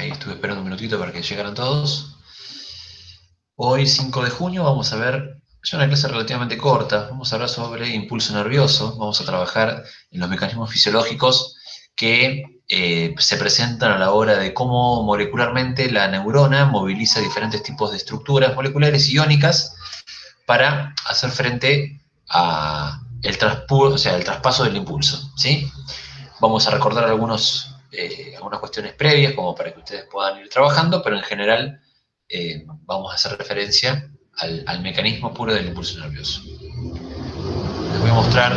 Ahí estuve esperando un minutito para que llegaran todos. Hoy, 5 de junio, vamos a ver, es una clase relativamente corta, vamos a hablar sobre impulso nervioso, vamos a trabajar en los mecanismos fisiológicos que se presentan a la hora de cómo molecularmente la neurona moviliza diferentes tipos de estructuras moleculares iónicas para hacer frente a el traspaso del impulso, ¿sí? Vamos a recordar algunas cuestiones previas como para que ustedes puedan ir trabajando, pero en general vamos a hacer referencia al mecanismo puro del impulso nervioso. Les voy a mostrar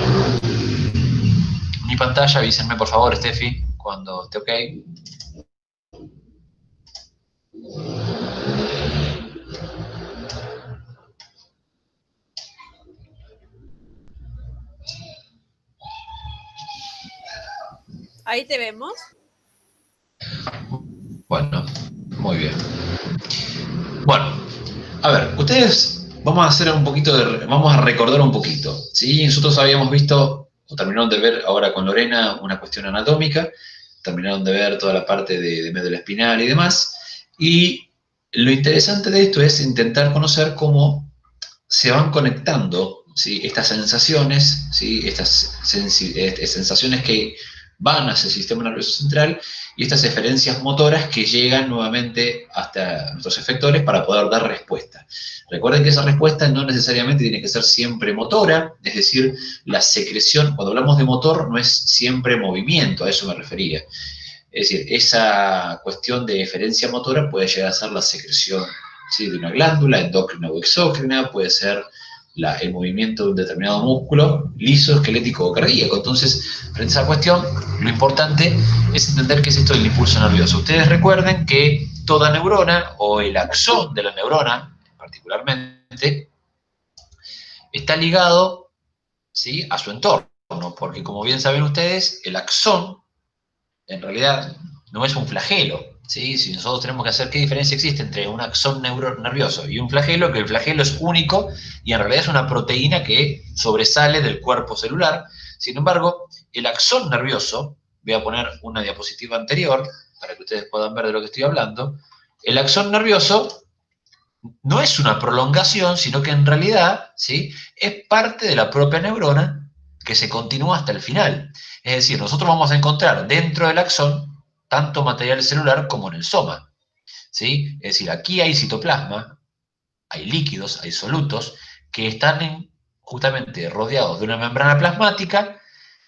mi pantalla, avísenme por favor, Steffi, cuando esté ok. Ahí te vemos. Bueno, muy bien. Bueno, a ver, ustedes vamos a hacer un poquito vamos a recordar un poquito, ¿sí? Nosotros habíamos visto, o terminaron de ver ahora con Lorena, una cuestión anatómica, terminaron de ver toda la parte de médula espinal y demás, y lo interesante de esto es intentar conocer cómo se van conectando, ¿sí? Estas sensaciones, ¿sí? Estas sensaciones que van hacia el sistema nervioso central y estas eferencias motoras que llegan nuevamente hasta nuestros efectores para poder dar respuesta. Recuerden que esa respuesta no necesariamente tiene que ser siempre motora, es decir, la secreción, cuando hablamos de motor, no es siempre movimiento, a eso me refería. Es decir, esa cuestión de eferencia motora puede llegar a ser la secreción, ¿sí? De una glándula, endocrina o exócrina, puede ser el movimiento de un determinado músculo, liso, esquelético o cardíaco. Entonces, frente a esa cuestión, lo importante es entender qué es esto del impulso nervioso. Ustedes recuerden que toda neurona, o el axón de la neurona, particularmente, está ligado, ¿sí? A su entorno, porque como bien saben ustedes, el axón en realidad no es un flagelo, ¿sí? Si nosotros tenemos que hacer qué diferencia existe entre un axón nervioso y un flagelo, que el flagelo es único y en realidad es una proteína que sobresale del cuerpo celular. Sin embargo, el axón nervioso, voy a poner una diapositiva anterior para que ustedes puedan ver de lo que estoy hablando, el axón nervioso no es una prolongación, sino que en realidad, ¿sí? Es parte de la propia neurona que se continúa hasta el final. Es decir, nosotros vamos a encontrar dentro del axón tanto material celular como en el soma, ¿sí? Es decir, aquí hay citoplasma, hay líquidos, hay solutos, que están justamente rodeados de una membrana plasmática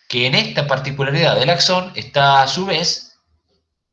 que en esta particularidad del axón está a su vez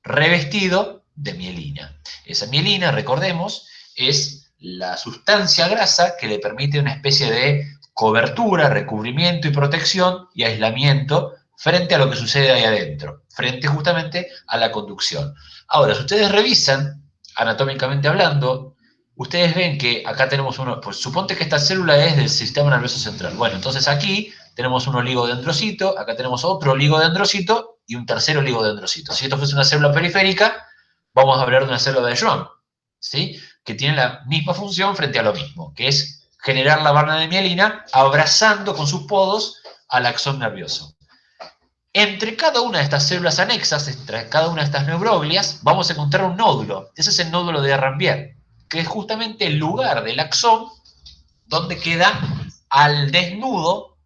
revestido de mielina. Esa mielina, recordemos, es la sustancia grasa que le permite una especie de cobertura, recubrimiento y protección y aislamiento frente a lo que sucede ahí adentro, frente justamente a la conducción. Ahora, si ustedes revisan, anatómicamente hablando, ustedes ven que acá tenemos uno, pues suponte que esta célula es del sistema nervioso central. Bueno, entonces aquí tenemos un oligodendrocito, acá tenemos otro oligodendrocito y un tercer oligodendrocito. Si esto fuese una célula periférica, vamos a hablar de una célula de Schwann, ¿sí? Que tiene la misma función frente a lo mismo, que es generar la banda de mielina abrazando con sus podos al axón nervioso. Entre cada una de estas células anexas, entre cada una de estas neuroglias, vamos a encontrar un nódulo. Ese es el nódulo de Ranvier, que es justamente el lugar del axón donde queda al desnudo,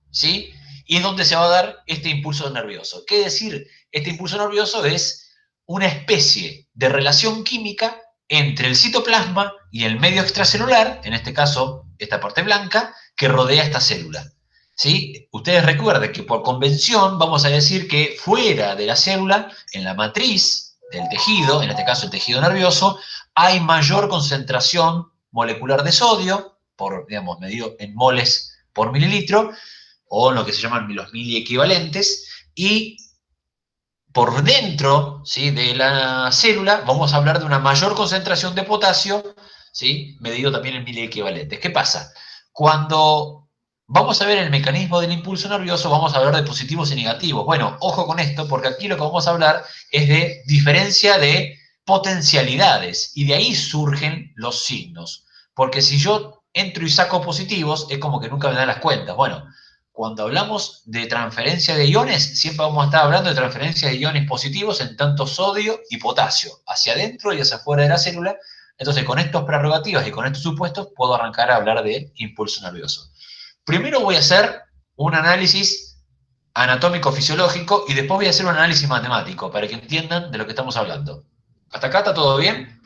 ¿sí? Y es donde se va a dar este impulso nervioso. ¿Qué decir? Este impulso nervioso es una especie de relación química entre el citoplasma y el medio extracelular, en este caso esta parte blanca, que rodea esta célula. ¿Sí? Ustedes recuerden que por convención vamos a decir que fuera de la célula, en la matriz del tejido, en este caso el tejido nervioso, hay mayor concentración molecular de sodio, por, digamos, medido en moles por mililitro, o en lo que se llaman los miliequivalentes, y por dentro, ¿sí? De la célula vamos a hablar de una mayor concentración de potasio, ¿sí? Medido también en miliequivalentes. ¿Qué pasa? Cuando vamos a ver el mecanismo del impulso nervioso, vamos a hablar de positivos y negativos. Bueno, ojo con esto, porque aquí lo que vamos a hablar es de diferencia de potencialidades, y de ahí surgen los signos. Porque si yo entro y saco positivos, es como que nunca me dan las cuentas. Bueno, cuando hablamos de transferencia de iones, siempre vamos a estar hablando de transferencia de iones positivos en tanto sodio y potasio, hacia adentro y hacia afuera de la célula. Entonces, con estas prerrogativas y con estos supuestos, puedo arrancar a hablar de impulso nervioso. Primero voy a hacer un análisis anatómico-fisiológico y después voy a hacer un análisis matemático para que entiendan de lo que estamos hablando. ¿Hasta acá está todo bien?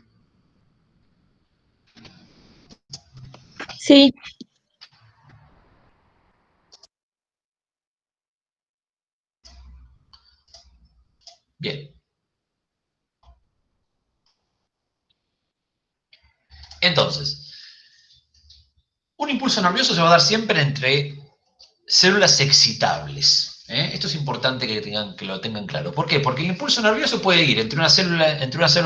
Sí. Bien. Entonces, un impulso nervioso se va a dar siempre entre células excitables. Esto es importante que lo tengan claro. ¿Por qué? Porque el impulso nervioso puede ir entre una célula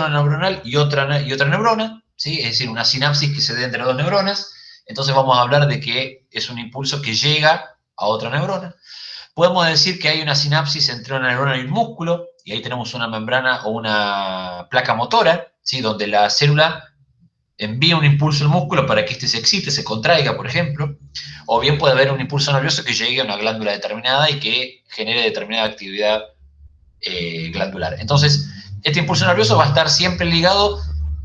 neuronal y otra neurona, ¿sí? Es decir, una sinapsis que se dé entre dos neuronas. Entonces vamos a hablar de que es un impulso que llega a otra neurona. Podemos decir que hay una sinapsis entre una neurona y un músculo, y ahí tenemos una membrana o una placa motora, ¿sí? Donde la célula envía un impulso al músculo para que éste se excite, se contraiga, por ejemplo, o bien puede haber un impulso nervioso que llegue a una glándula determinada y que genere determinada actividad glandular. Entonces, este impulso nervioso va a estar siempre ligado,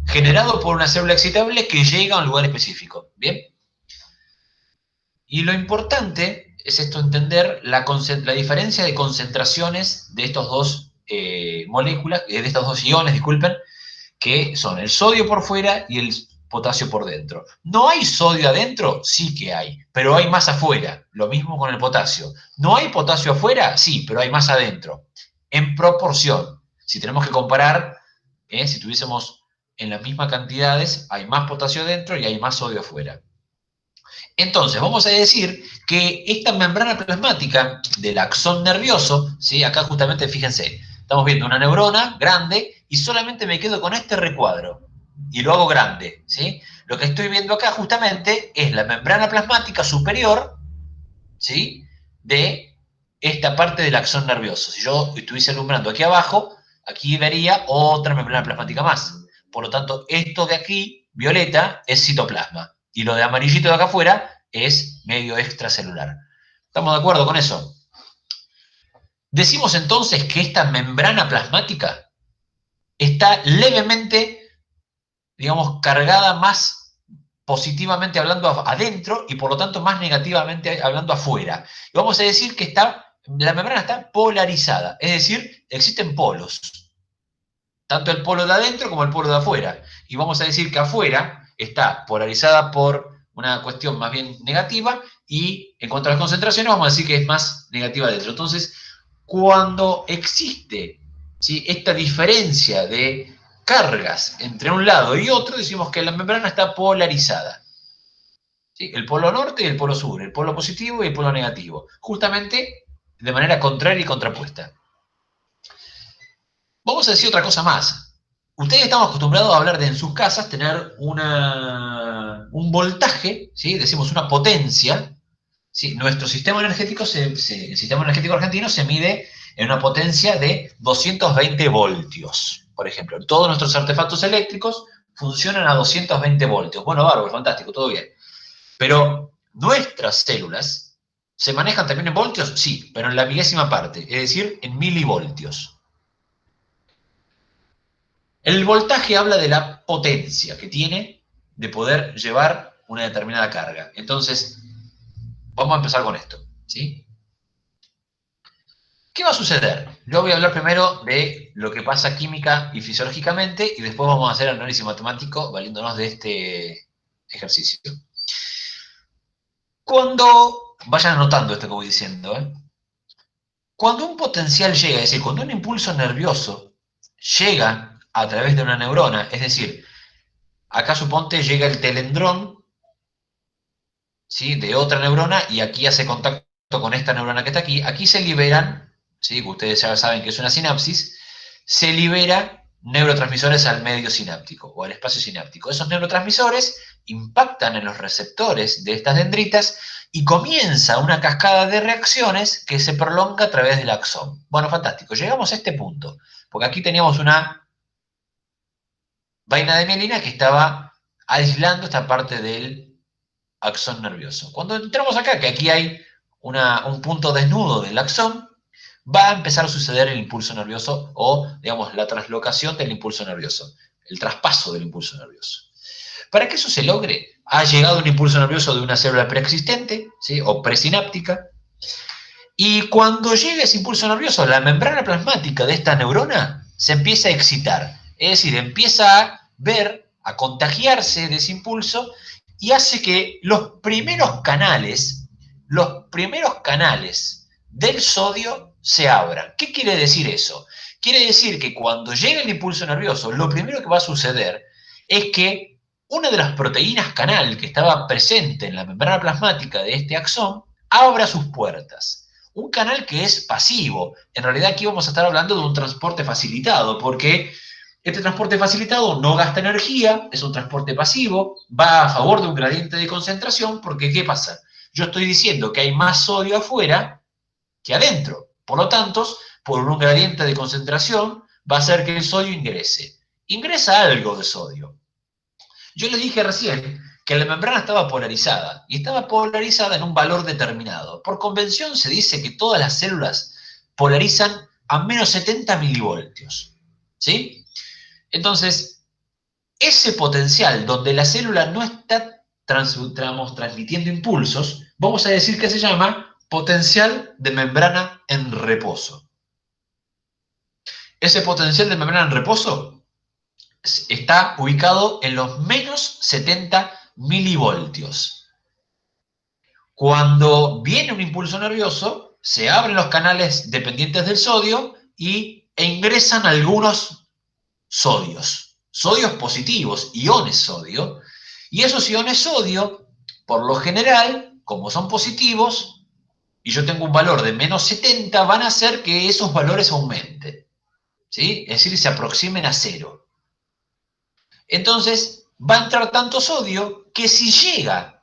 generado por una célula excitable que llega a un lugar específico. ¿Bien? Y lo importante es esto, entender la diferencia de concentraciones de estos dos moléculas, de estos dos iones, disculpen, que son el sodio por fuera y el potasio por dentro. ¿No hay sodio adentro? Sí que hay, pero hay más afuera. Lo mismo con el potasio. ¿No hay potasio afuera? Sí, pero hay más adentro. En proporción. Si tenemos que comparar, si tuviésemos en las mismas cantidades, hay más potasio adentro y hay más sodio afuera. Entonces, vamos a decir que esta membrana plasmática del axón nervioso, ¿sí? Acá justamente, fíjense, estamos viendo una neurona grande y solamente me quedo con este recuadro y lo hago grande, ¿sí? Lo que estoy viendo acá justamente es la membrana plasmática superior, ¿sí? De esta parte del axón nervioso. Si yo estuviese alumbrando aquí abajo, aquí vería otra membrana plasmática más. Por lo tanto, esto de aquí, violeta, es citoplasma. Y lo de amarillito de acá afuera es medio extracelular. ¿Estamos de acuerdo con eso? Decimos entonces que esta membrana plasmática está levemente, digamos, cargada más positivamente hablando adentro y por lo tanto más negativamente hablando afuera. Y vamos a decir que la membrana está polarizada, es decir, existen polos, tanto el polo de adentro como el polo de afuera. Y vamos a decir que afuera está polarizada por una cuestión más bien negativa y en cuanto a las concentraciones vamos a decir que es más negativa adentro. Entonces, cuando existe, ¿sí?, esta diferencia de cargas entre un lado y otro, decimos que la membrana está polarizada. ¿Sí? El polo norte y el polo sur, el polo positivo y el polo negativo, justamente de manera contraria y contrapuesta. Vamos a decir otra cosa más. Ustedes están acostumbrados a hablar de en sus casas tener un voltaje, ¿sí? Decimos una potencia. ¿Sí? Nuestro sistema energético, el sistema energético argentino se mide en una potencia de 220 voltios, por ejemplo. Todos nuestros artefactos eléctricos funcionan a 220 voltios. Bueno, bárbaro, fantástico, todo bien. Pero nuestras células se manejan también en voltios, sí, pero en la milésima parte, es decir, en milivoltios. El voltaje habla de la potencia que tiene de poder llevar una determinada carga. Entonces, vamos a empezar con esto, ¿sí? ¿Qué va a suceder? Yo voy a hablar primero de lo que pasa química y fisiológicamente y después vamos a hacer análisis matemático valiéndonos de este ejercicio. Cuando, vayan anotando esto que voy diciendo, cuando un potencial llega, es decir, cuando un impulso nervioso llega a través de una neurona, es decir, acá suponte llega el telendrón, ¿sí?, de otra neurona y aquí hace contacto con esta neurona que está aquí, aquí se liberan, ¿sí?, que ustedes ya saben que es una sinapsis, se libera neurotransmisores al medio sináptico o al espacio sináptico. Esos neurotransmisores impactan en los receptores de estas dendritas y comienza una cascada de reacciones que se prolonga a través del axón. Bueno, fantástico, llegamos a este punto, porque aquí teníamos una vaina de mielina que estaba aislando esta parte del axón nervioso. Cuando entramos acá, que aquí hay un punto desnudo del axón, va a empezar a suceder el impulso nervioso o, digamos, la translocación del impulso nervioso, el traspaso del impulso nervioso. Para que eso se logre, ha llegado un impulso nervioso de una célula preexistente, ¿sí? O presináptica, y cuando llega ese impulso nervioso, la membrana plasmática de esta neurona se empieza a excitar, es decir, empieza a ver, a contagiarse de ese impulso y hace que los primeros canales del sodio se abran. ¿Qué quiere decir eso? Quiere decir que cuando llega el impulso nervioso, lo primero que va a suceder es que una de las proteínas canal que estaba presente en la membrana plasmática de este axón abra sus puertas. Un canal que es pasivo. En realidad aquí vamos a estar hablando de un transporte facilitado, porque este transporte facilitado no gasta energía, es un transporte pasivo, va a favor de un gradiente de concentración, porque ¿qué pasa? Yo estoy diciendo que hay más sodio afuera que adentro. Por lo tanto, por un gradiente de concentración, va a hacer que el sodio ingrese. Ingresa algo de sodio. Yo les dije recién que la membrana estaba polarizada, y estaba polarizada en un valor determinado. Por convención se dice que todas las células polarizan a menos 70 milivoltios. ¿Sí? Entonces, ese potencial donde la célula no está transmitiendo impulsos, vamos a decir que se llama potencial de membrana en reposo. Ese potencial de membrana en reposo está ubicado en los menos 70 milivoltios. Cuando viene un impulso nervioso, se abren los canales dependientes del sodio e ingresan algunos sodios positivos, iones sodio, y esos iones sodio, por lo general, como son positivos, y yo tengo un valor de menos 70, van a hacer que esos valores aumenten, ¿sí? Es decir, se aproximen a cero. Entonces, va a entrar tanto sodio que si llega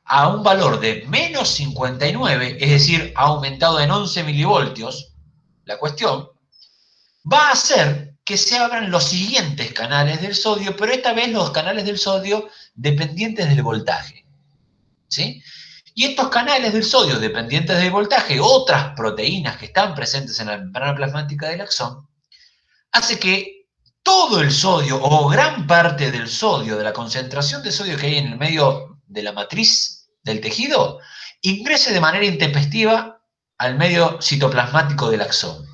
a un valor de menos 59, es decir, ha aumentado en 11 milivoltios, la cuestión, va a hacer que se abran los siguientes canales del sodio, pero esta vez los canales del sodio dependientes del voltaje. ¿Sí? Y estos canales del sodio dependientes del voltaje, otras proteínas que están presentes en la membrana plasmática del axón, hace que todo el sodio o gran parte del sodio, de la concentración de sodio que hay en el medio de la matriz del tejido, ingrese de manera intempestiva al medio citoplasmático del axón.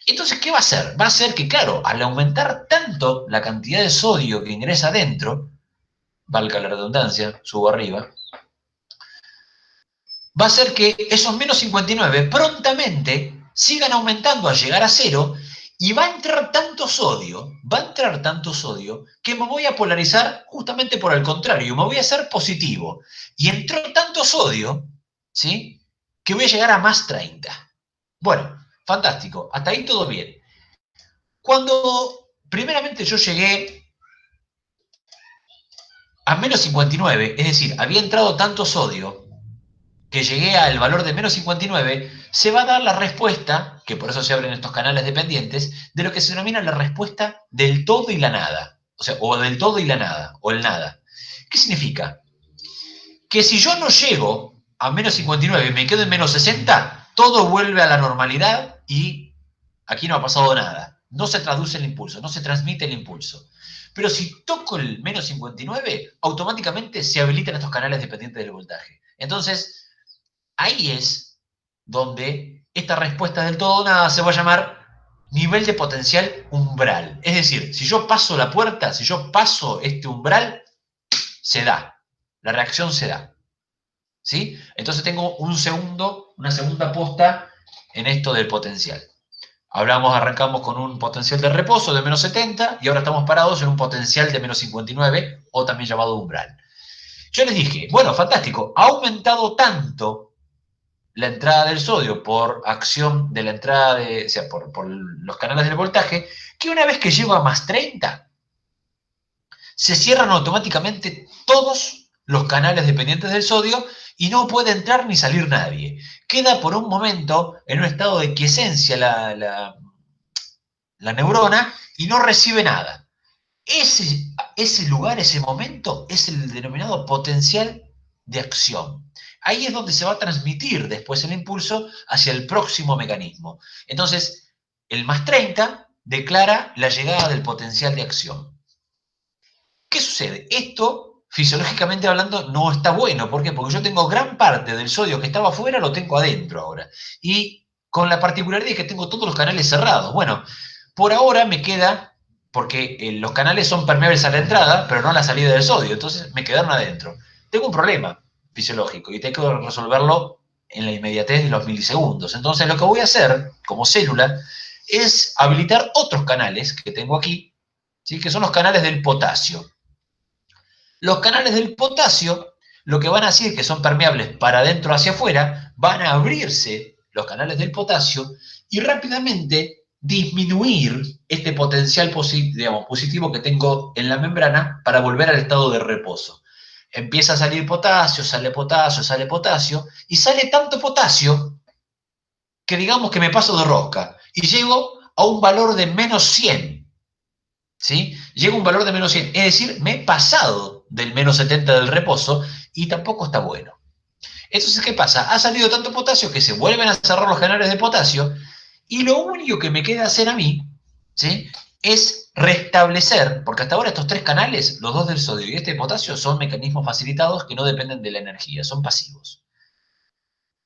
Entonces, ¿qué va a hacer? Va a hacer que, claro, al aumentar tanto la cantidad de sodio que ingresa adentro, valga la redundancia, subo arriba, va a hacer que esos menos 59 prontamente sigan aumentando a llegar a cero y va a entrar tanto sodio, que me voy a polarizar justamente por el contrario, me voy a hacer positivo. Y entró tanto sodio, ¿sí? Que voy a llegar a más 30. Bueno, fantástico, hasta ahí todo bien. Cuando primeramente yo llegué a menos 59, es decir, había entrado tanto sodio que llegué al valor de menos 59, se va a dar la respuesta, que por eso se abren estos canales dependientes, de lo que se denomina la respuesta del todo y la nada. O sea, o del todo y la nada, o el nada. ¿Qué significa? Que si yo no llego a menos 59 y me quedo en menos 60, todo vuelve a la normalidad y aquí no ha pasado nada. No se traduce el impulso, no se transmite el impulso. Pero si toco el menos 59, automáticamente se habilitan estos canales dependientes del voltaje. Entonces, ahí es donde esta respuesta del todo o nada se va a llamar nivel de potencial umbral. Es decir, si yo paso la puerta, si yo paso este umbral, se da. La reacción se da. ¿Sí? Entonces tengo una segunda posta en esto del potencial. Arrancamos con un potencial de reposo de menos 70 y ahora estamos parados en un potencial de menos 59 o también llamado umbral. Yo les dije, bueno, fantástico, ha aumentado tanto la entrada del sodio por acción de la entrada o sea, por los canales del voltaje, que una vez que llego a más 30, se cierran automáticamente todos los canales dependientes del sodio y no puede entrar ni salir nadie. Queda por un momento en un estado de quiesencia la neurona y no recibe nada. Ese lugar, ese momento, es el denominado potencial de acción. ahí es donde se va a transmitir después el impulso hacia el próximo mecanismo. Entonces, el más 30 declara la llegada del potencial de acción. ¿Qué sucede? Esto, fisiológicamente hablando, no está bueno. ¿Por qué? Porque yo tengo gran parte del sodio que estaba afuera, lo tengo adentro ahora. Y con la particularidad de que tengo todos los canales cerrados. Bueno, por ahora me queda, porque los canales son permeables a la entrada, pero no a la salida del sodio. Entonces me quedaron adentro. Tengo un problema fisiológico y tengo que resolverlo en la inmediatez de los milisegundos. Entonces lo que voy a hacer como célula es habilitar otros canales que tengo aquí, ¿sí? Que son los canales del potasio. Los canales del potasio, lo que van a hacer, que son permeables para adentro hacia afuera, van a abrirse los canales del potasio y rápidamente disminuir este potencial positivo que tengo en la membrana para volver al estado de reposo. Empieza a salir potasio, sale potasio, sale potasio, y sale tanto potasio que digamos que me paso de rosca y llego a un valor de menos 100. ¿Sí? Llega un valor de menos 100, es decir, me he pasado del menos 70 del reposo y tampoco está bueno. Entonces, ¿qué pasa? Ha salido tanto potasio que se vuelven a cerrar los canales de potasio y lo único que me queda hacer a mí, ¿sí? Es restablecer, porque hasta ahora estos tres canales, los dos del sodio y este de potasio, son mecanismos facilitados que no dependen de la energía, son pasivos.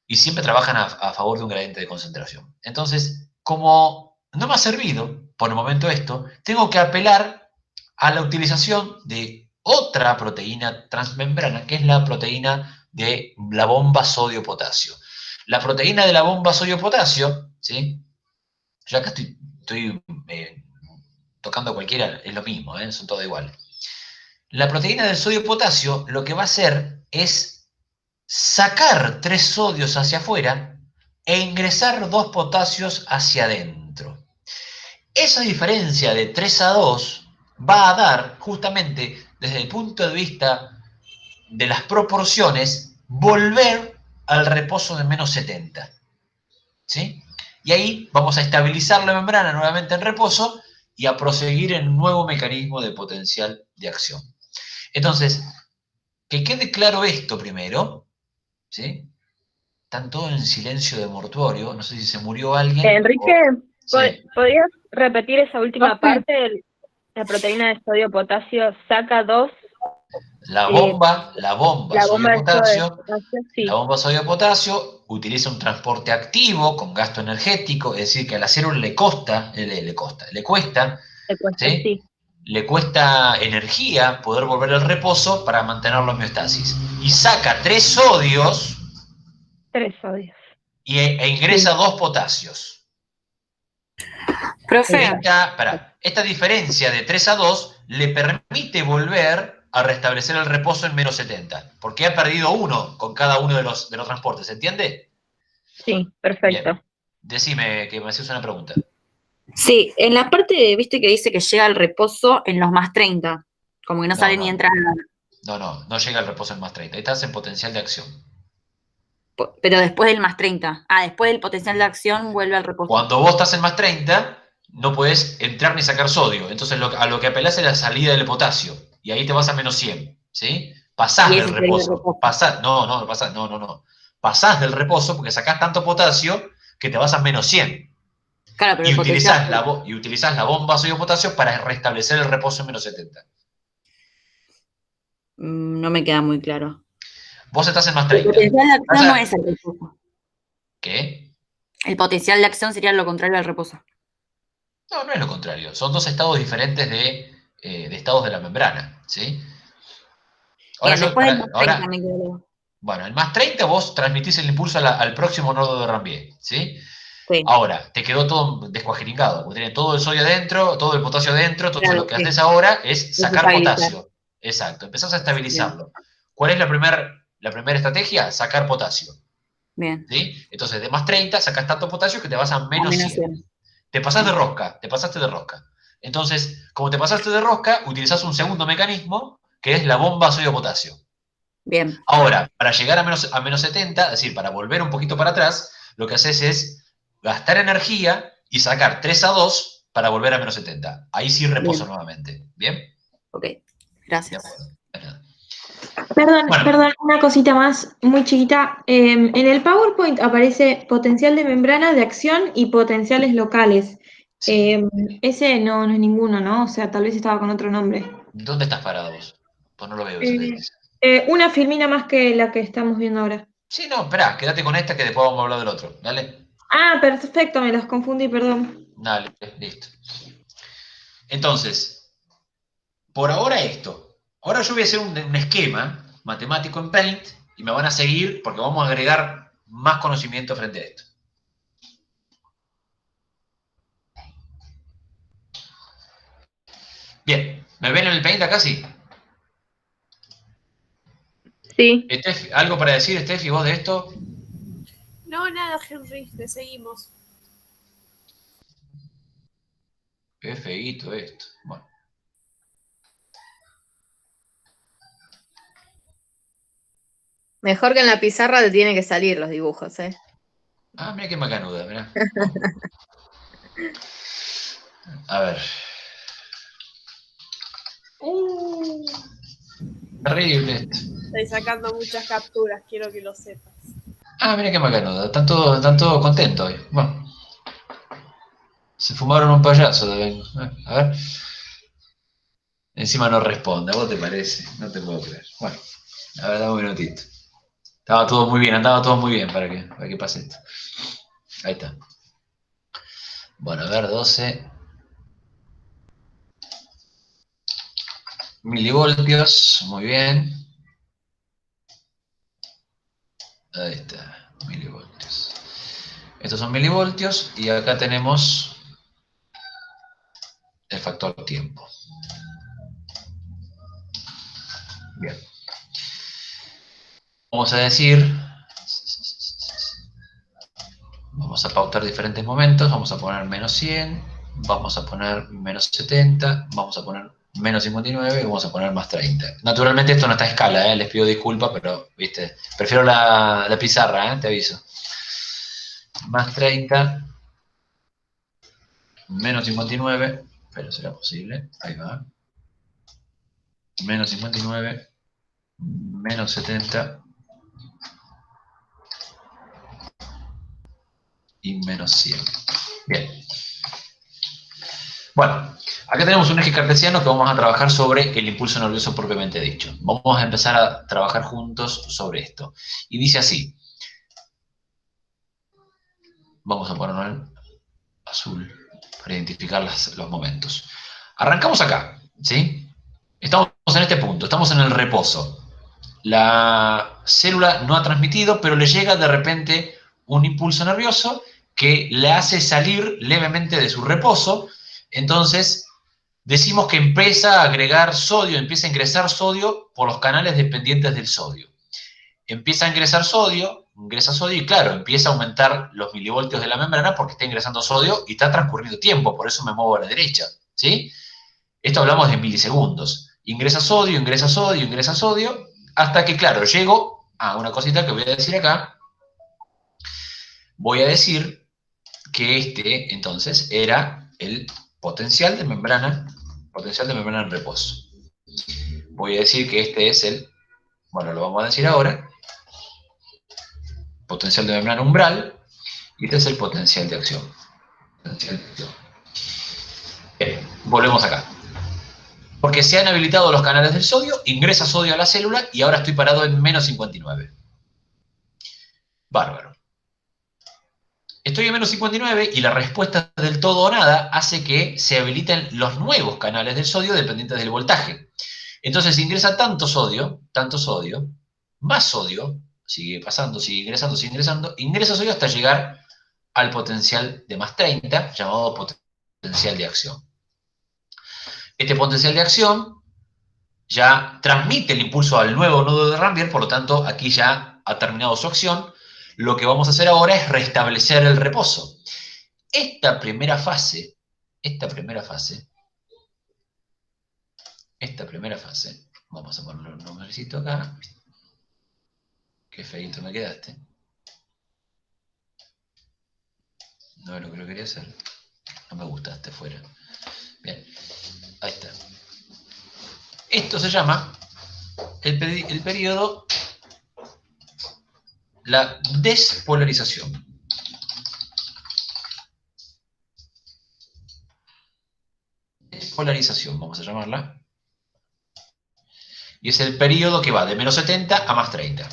Y siempre trabajan a favor de un gradiente de concentración. Entonces, como no me ha servido por el momento esto, tengo que apelar a la utilización de otra proteína transmembrana, que es la proteína de la bomba sodio-potasio. La proteína de la bomba sodio-potasio, ¿sí? Yo acá estoy tocando cualquiera, es lo mismo, son todo igual. La proteína del sodio-potasio lo que va a hacer es sacar 3 sodios hacia afuera e ingresar 2 potasios hacia adentro. Esa diferencia de 3-2 va a dar, justamente desde el punto de vista de las proporciones, volver al reposo de menos 70. ¿Sí? Y ahí vamos a estabilizar la membrana nuevamente en reposo y a proseguir en un nuevo mecanismo de potencial de acción. Entonces, que quede claro esto primero, ¿sí? Están todos en silencio de mortuorio, no sé si se murió alguien. Enrique, Sí. ¿podrías repetir esa última parte? La proteína de sodio potasio saca 2. La bomba La bomba de sodio-potasio, potasio, sí. la bomba sodio-potasio utiliza un transporte activo con gasto energético, es decir, que a la célula le cuesta, ¿sí? Sí. Le cuesta energía poder volver al reposo para mantenerlo en homeostasis. Y saca 3 sodios 3 sodios. e ingresa 2 potasios. Profe. Esta diferencia de 3-2 le permite volver a restablecer el reposo en menos 70, porque ha perdido 1 con cada uno de los transportes, ¿se entiende? Sí, perfecto. Bien. Decime que me hacías una pregunta. Sí, en la parte, viste que dice que llega al reposo en los más 30, como que no sale ni entra nada. No llega al reposo en más 30, estás en potencial de acción. Pero después del más 30. Después del potencial de acción vuelve al reposo. Cuando vos estás en más 30, no podés entrar ni sacar sodio. Entonces a lo que apelás es la salida del potasio. Y ahí te vas a menos 100. ¿Sí? Pasás del reposo. No. Pasás del reposo porque sacás tanto potasio que te vas a menos 100. Claro, pero y utilizás la bomba sodio-potasio para restablecer el reposo en menos 70. No me queda muy claro. Vos estás en más 30. El potencial de acción no es el reposo. ¿Qué? El potencial de acción sería lo contrario al reposo. No es lo contrario. Son 2 estados diferentes de estados de la membrana, ¿sí? Ahora, después del más 30 me quedo. Bueno, en más 30 vos transmitís el impulso al próximo nodo de Rambier, ¿sí? Sí. Ahora, te quedó todo descuajeringado, porque tiene todo el sodio adentro, todo el potasio adentro, entonces lo que haces ahora es sacar potasio. Exacto, empezás a estabilizarlo. Bien. ¿Cuál es la primera estrategia? Sacar potasio. Bien. ¿Sí? Entonces, de más 30 sacas tanto potasio que te vas a menos 100. Te pasaste de rosca. Entonces, como te pasaste de rosca, utilizás un segundo mecanismo, que es la bomba sodio-potasio. Bien. Ahora, para llegar a menos 70, es decir, para volver un poquito para atrás, lo que haces es gastar energía y sacar 3-2 para volver a menos 70. Ahí sí reposo nuevamente. ¿Bien? Ok, gracias. De acuerdo. Bueno, Perdón, una cosita más muy chiquita. En el PowerPoint aparece potencial de membrana de acción y potenciales locales. sí. Ese no es ninguno, ¿no? O sea, tal vez estaba con otro nombre. ¿Dónde estás parado vos? Pues no lo veo eso que Eh, dice. una filmina más que la que estamos viendo ahora. Sí, no, esperá, quédate con esta que después vamos a hablar del otro. Dale, Ah, perfecto, me los confundí, perdón. dale, listo. Entonces, por ahora esto. Ahora yo voy a hacer un esquema matemático en Paint y me van a seguir porque vamos a agregar más conocimiento frente a esto. Bien, ¿me ven en el Paint acá? Sí. Sí. ¿Algo para decir, Steffi, vos de esto? No, nada, Henry, te seguimos. Qué feíto esto. Bueno. Mejor que en la pizarra te tienen que salir los dibujos, ¿eh? Ah, mira qué macanuda, mirá. Bueno. A ver. Terrible esto. Estoy sacando muchas capturas, quiero que lo sepas. Ah, mira qué macanuda. Están todos contentos hoy. Bueno. Se fumaron un payaso de vengo. A ver. Encima no responde. ¿A vos te parece? No te puedo creer. Bueno. A ver, dame un minutito. Andaba todo muy bien para que pase esto. Ahí está. Bueno, a ver, 12 milivoltios. Muy bien. Ahí está. Milivoltios. Estos son milivoltios y acá tenemos el factor tiempo. Bien. Vamos a decir, vamos a pautar diferentes momentos, vamos a poner menos 100, vamos a poner menos 70, vamos a poner menos 59 y vamos a poner más 30. Naturalmente esto no está a escala, les pido disculpas, pero, viste, prefiero la pizarra, te aviso. Más 30, menos 59, pero será posible, ahí va. Menos 59, menos 70 y menos 100. Bien. Bueno, acá tenemos un eje cartesiano que vamos a trabajar sobre el impulso nervioso propiamente dicho. Vamos a empezar a trabajar juntos sobre esto. Y dice así. Vamos a ponerlo en azul para identificar los momentos. Arrancamos acá, ¿sí? Estamos en este punto, estamos en el reposo. La célula no ha transmitido, pero le llega de repente un impulso nervioso que le hace salir levemente de su reposo. Entonces, decimos que empieza a agregar sodio, empieza a ingresar sodio por los canales dependientes del sodio. Empieza a ingresar sodio, ingresa sodio y claro, empieza a aumentar los milivoltios de la membrana porque está ingresando sodio y está transcurriendo tiempo, por eso me muevo a la derecha, ¿sí? Esto hablamos de milisegundos. Ingresa sodio, ingresa sodio, ingresa sodio, hasta que, claro, llego a una cosita que voy a decir acá. Voy a decir que este, entonces, era el potencial de membrana en reposo. Voy a decir que este es el, bueno, lo vamos a decir ahora, potencial de membrana umbral, y este es el potencial de acción. Bien, volvemos acá. Porque se han habilitado los canales del sodio, ingresa sodio a la célula y ahora estoy parado en menos 59. Bárbaro. Estoy en menos 59 y la respuesta del todo o nada hace que se habiliten los nuevos canales del sodio dependientes del voltaje. Entonces ingresa tanto sodio, más sodio, sigue pasando, sigue ingresando, ingresa sodio hasta llegar al potencial de más 30, llamado potencial de acción. Este potencial de acción ya transmite el impulso al nuevo nodo de Rambier, por lo tanto, aquí ya ha terminado su acción. Lo que vamos a hacer ahora es restablecer el reposo. Esta primera fase, vamos a ponerle un nombrecito acá. Qué feíto me quedaste. No es lo que lo quería hacer. No me gustaste fuera. Bien, ahí está. Esto se llama el periodo, la despolarización. Despolarización, vamos a llamarla. Y es el periodo que va de menos 70 a más 30.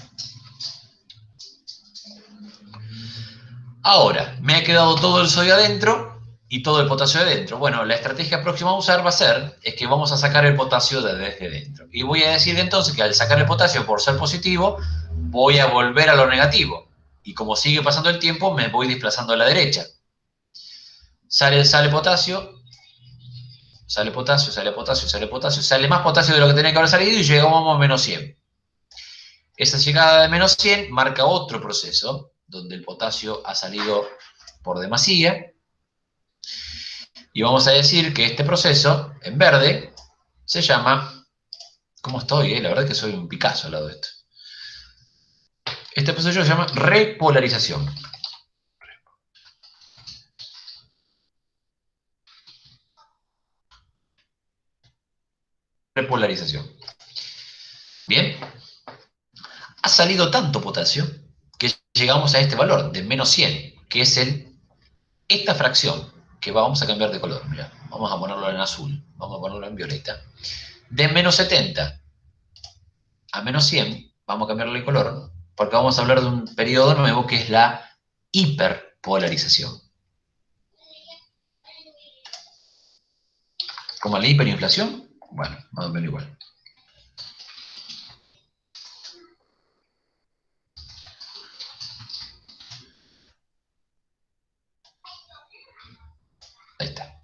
Ahora, me ha quedado todo el sodio adentro y todo el potasio adentro. Bueno, la estrategia próxima a usar va a ser, es que vamos a sacar el potasio desde dentro. Y voy a decir entonces que al sacar el potasio por ser positivo, voy a volver a lo negativo. Y como sigue pasando el tiempo, me voy desplazando a la derecha. Sale potasio, sale potasio, sale potasio, sale potasio, sale más potasio de lo que tenía que haber salido y llegamos a menos 100. Esa llegada de menos 100 marca otro proceso, donde el potasio ha salido por demasía. Y vamos a decir que este proceso, en verde, se llama... ¿Cómo estoy? La verdad es que soy un Picasso al lado de esto. Este proceso se llama repolarización. Repolarización. Bien. Ha salido tanto potasio que llegamos a este valor de menos 100, que es esta fracción, que vamos a cambiar de color. Mirá, vamos a ponerlo en azul, vamos a ponerlo en violeta. De menos 70 a menos 100, vamos a cambiarle el color, porque vamos a hablar de un periodo nuevo que es la hiperpolarización. ¿Como la hiperinflación? Bueno, más o menos igual. Ahí está.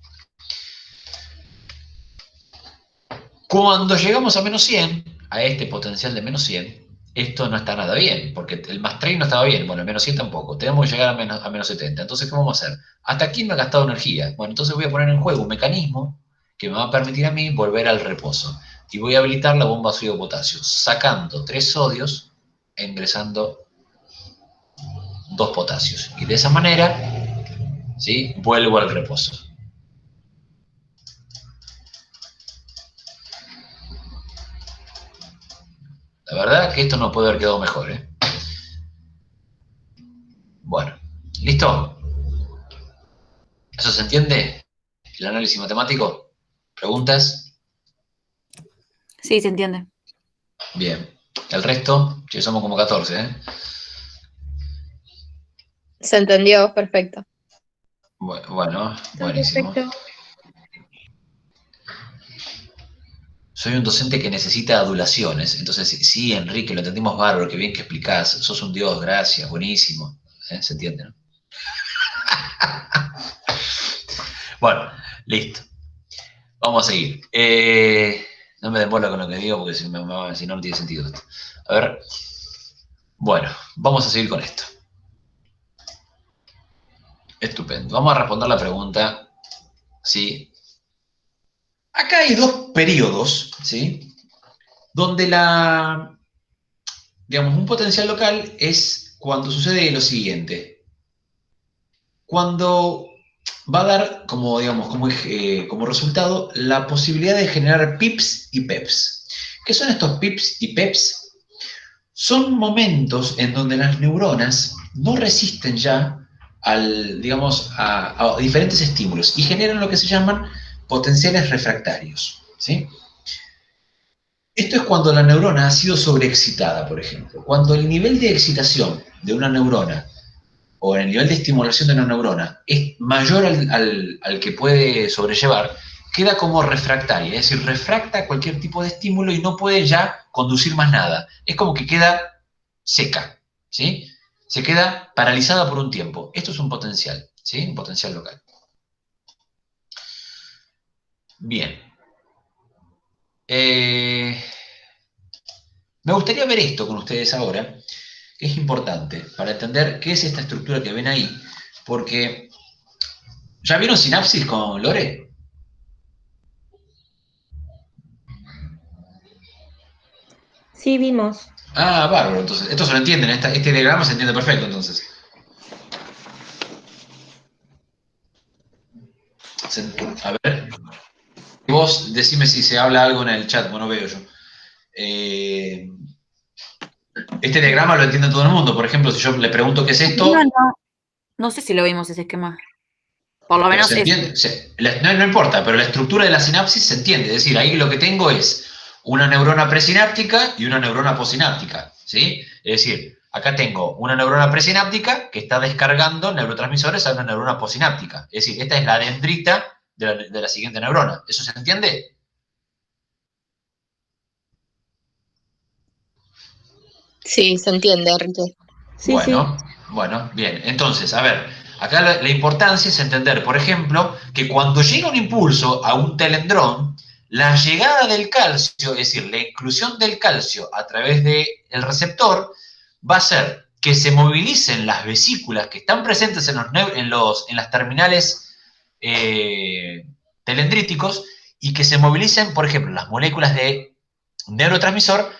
Cuando llegamos a menos 100, a este potencial de menos 100, esto no está nada bien, porque el más 3 no estaba bien, bueno, el menos 100 tampoco, tenemos que llegar a menos 70, entonces ¿qué vamos a hacer? Hasta aquí me ha gastado energía, bueno, entonces voy a poner en juego un mecanismo que me va a permitir a mí volver al reposo, y voy a habilitar la bomba sodio-potasio, sacando 3 sodios e ingresando 2 potasios, y de esa manera, ¿sí?, vuelvo al reposo. La verdad que esto no puede haber quedado mejor, ¿eh? Bueno, ¿listo? ¿Eso se entiende? ¿El análisis matemático? ¿Preguntas? Sí, se entiende. Bien. El resto, que somos como 14, ¿eh? Se entendió, perfecto. Bueno, buenísimo. Perfecto. Soy un docente que necesita adulaciones. Entonces, sí, Enrique, lo entendimos bárbaro, qué bien que explicás. Sos un dios, gracias, buenísimo. ¿Se entiende, no? Bueno, listo. Vamos a seguir. No me demoro con lo que digo porque si no, no tiene sentido esto. A ver. Bueno, vamos a seguir con esto. Estupendo. Vamos a responder la pregunta, ¿sí? Acá hay 2 periodos, ¿sí?, donde digamos, un potencial local es cuando sucede lo siguiente. Cuando va a dar, como, digamos, como resultado, la posibilidad de generar pips y peps. ¿Qué son estos pips y peps? Son momentos en donde las neuronas no resisten ya digamos, a diferentes estímulos y generan lo que se llaman potenciales refractarios, ¿sí? Esto es cuando la neurona ha sido sobreexcitada, por ejemplo. Cuando el nivel de excitación de una neurona o el nivel de estimulación de una neurona es mayor al que puede sobrellevar, queda como refractaria, es decir, refracta cualquier tipo de estímulo y no puede ya conducir más nada. Es como que queda seca, ¿sí? Se queda paralizada por un tiempo. Esto es un potencial, ¿sí? Un potencial local. Bien. Me gustaría ver esto con ustedes ahora, que es importante para entender qué es esta estructura que ven ahí, porque ¿ya vieron sinapsis con Lore? Sí, vimos. Ah, bárbaro, entonces, esto se lo entienden, este diagrama se entiende perfecto, entonces. A ver, vos decime si se habla algo en el chat, bueno, veo yo. este diagrama lo entiende todo el mundo. Por ejemplo, si yo le pregunto qué es esto... No sé si lo vimos ese esquema. Por lo menos se entiende, no importa, pero la estructura de la sinapsis se entiende. Es decir, ahí lo que tengo es una neurona presináptica y una neurona posináptica, ¿sí? Es decir, acá tengo una neurona presináptica que está descargando neurotransmisores a una neurona posináptica. Es decir, esta es la dendrita de la siguiente neurona. ¿Eso se entiende? Sí, se entiende, Enrique. Sí, bueno, sí. bueno, bien. Entonces, a ver, acá la importancia es entender, por ejemplo, que cuando llega un impulso a un telendrón, la llegada del calcio, es decir, la inclusión del calcio a través del receptor, va a hacer que se movilicen las vesículas que están presentes en las terminales telendríticos y que se movilicen, por ejemplo, las moléculas de neurotransmisor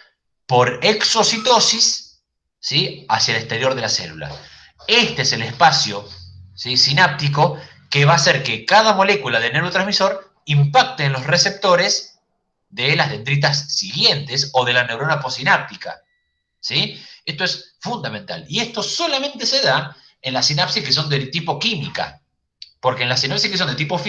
por exocitosis, ¿sí?, hacia el exterior de la célula. Este es el espacio, ¿sí?, sináptico que va a hacer que cada molécula de neurotransmisor impacte en los receptores de las dendritas siguientes o de la neurona posináptica, ¿sí? Esto es fundamental. Y esto solamente se da en las sinapsis que son de tipo química, porque en las sinapsis que son de tipo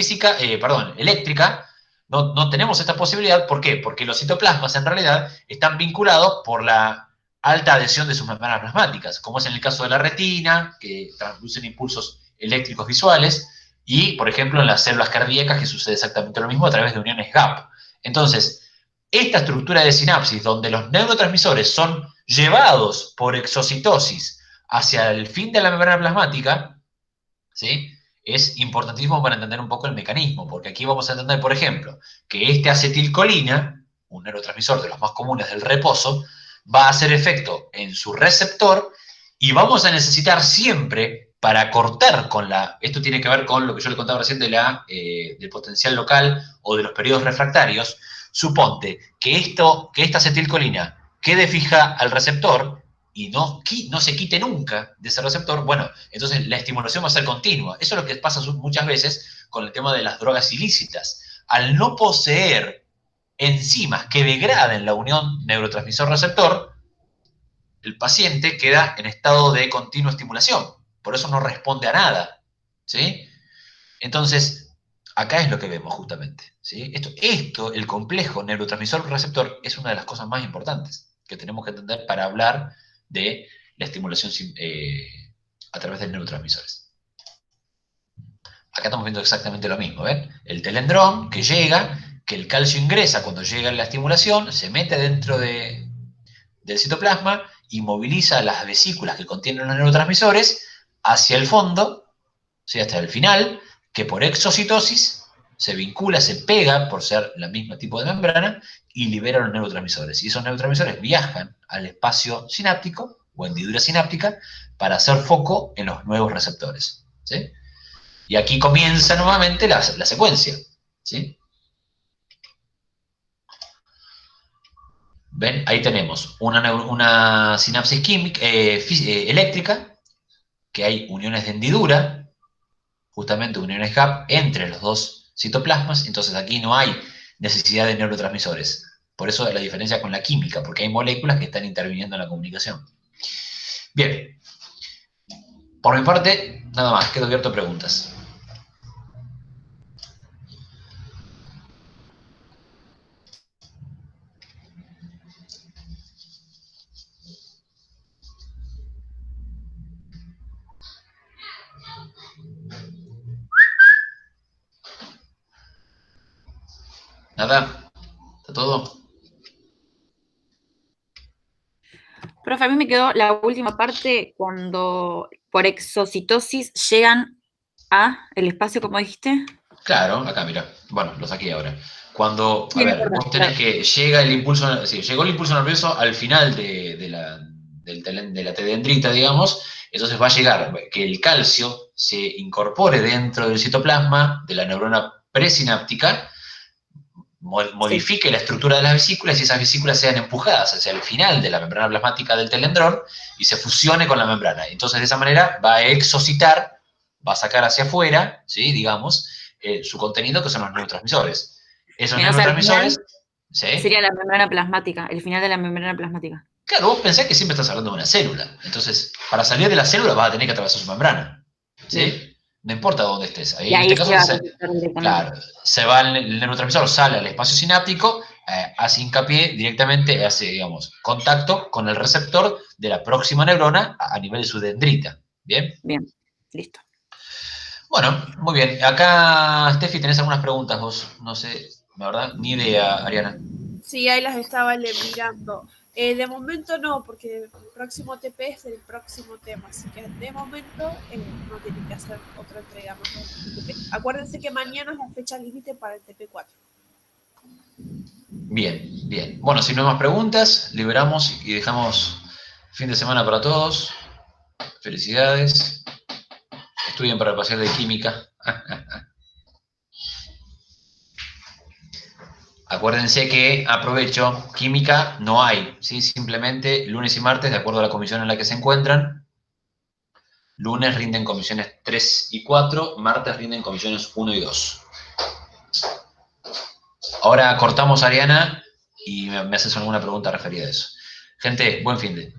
eléctrica, no tenemos esta posibilidad. ¿Por qué? Porque los citoplasmas en realidad están vinculados por la alta adhesión de sus membranas plasmáticas, como es en el caso de la retina, que transducen impulsos eléctricos visuales, y, por ejemplo, en las células cardíacas, que sucede exactamente lo mismo a través de uniones gap. Entonces, esta estructura de sinapsis, donde los neurotransmisores son llevados por exocitosis hacia el fin de la membrana plasmática, ¿sí?, es importantísimo para entender un poco el mecanismo, porque aquí vamos a entender, por ejemplo, que este acetilcolina, un neurotransmisor de los más comunes del reposo, va a hacer efecto en su receptor y vamos a necesitar siempre, para cortar con esto tiene que ver con lo que yo le contaba recién del potencial local o de los periodos refractarios. Suponte que esta acetilcolina quede fija al receptor y no se quite nunca de ese receptor. Bueno, entonces la estimulación va a ser continua. Eso es lo que pasa muchas veces con el tema de las drogas ilícitas. Al no poseer enzimas que degraden la unión neurotransmisor-receptor, el paciente queda en estado de continua estimulación. Por eso no responde a nada, ¿sí? Entonces, acá es lo que vemos justamente, ¿sí? Esto, el complejo neurotransmisor-receptor, es una de las cosas más importantes que tenemos que entender para hablar de la estimulación a través de neurotransmisores. Acá estamos viendo exactamente lo mismo, ¿ven? El telendrón que llega, que el calcio ingresa cuando llega la estimulación, se mete dentro del citoplasma y moviliza las vesículas que contienen los neurotransmisores hacia el fondo, ¿sí?, hasta el final, que por exocitosis se vincula, se pega por ser el mismo tipo de membrana y libera los neurotransmisores. Y esos neurotransmisores viajan al espacio sináptico o hendidura sináptica para hacer foco en los nuevos receptores, ¿sí? Y aquí comienza nuevamente la secuencia, ¿sí? ¿Ven? Ahí tenemos una sinapsis química, eléctrica, que hay uniones de hendidura, justamente uniones gap entre los dos citoplasmas. Entonces aquí no hay necesidad de neurotransmisores. Por eso la diferencia con la química, porque hay moléculas que están interviniendo en la comunicación. Bien. Por mi parte, nada más, quedo abierto a preguntas. ¿Nada? ¿Está todo? Profe, a mí me quedó la última parte cuando por exocitosis llegan a el espacio, como dijiste. Claro, acá, mira. Bueno, lo saqué ahora. Cuando, Sí, a ver, vos tenés claro. que llega el impulso, sí, llegó el impulso nervioso al final de la dendrita, digamos. Entonces va a llegar que el calcio se incorpore dentro del citoplasma de la neurona presináptica, modifique la estructura de las vesículas y esas vesículas sean empujadas hacia el final de la membrana plasmática del telendrón y se fusione con la membrana. Entonces, de esa manera va a exocitar, va a sacar hacia afuera, ¿sí?, digamos, su contenido, que son los neurotransmisores. Esos neurotransmisores, ¿Sí? Sería la membrana plasmática, el final de la membrana plasmática. Claro, vos pensás que siempre estás hablando de una célula. Entonces, para salir de la célula vas a tener que atravesar su membrana. ¿Sí? Bien. No importa dónde estés. Ahí, Y en ahí este se va a caso, receptor directamente. claro, se va el neurotransmisor, sale al espacio sináptico, hace hincapié directamente, hace, digamos, contacto con el receptor de la próxima neurona a nivel de su dendrita. ¿Bien? Bien, listo. Bueno, muy bien. Acá, Steffi, tenés algunas preguntas vos. No sé, la verdad, ni idea, Ariana. Sí, ahí las estaba mirando. De momento no, porque el próximo TP es el próximo tema, así que de momento no tienen que hacer otra entrega más del TP. Acuérdense que mañana es la fecha límite para el TP4. Bien, bien. Bueno, si no hay más preguntas, liberamos y dejamos fin de semana para todos. Felicidades. Estudien para el parcial de química. Acuérdense que, aprovecho, química no hay, ¿sí? Simplemente lunes y martes, de acuerdo a la comisión en la que se encuentran. Lunes rinden comisiones 3 y 4, martes rinden comisiones 1 y 2. Ahora cortamos, Ariana, y me haces alguna pregunta referida a eso. Gente, buen fin de.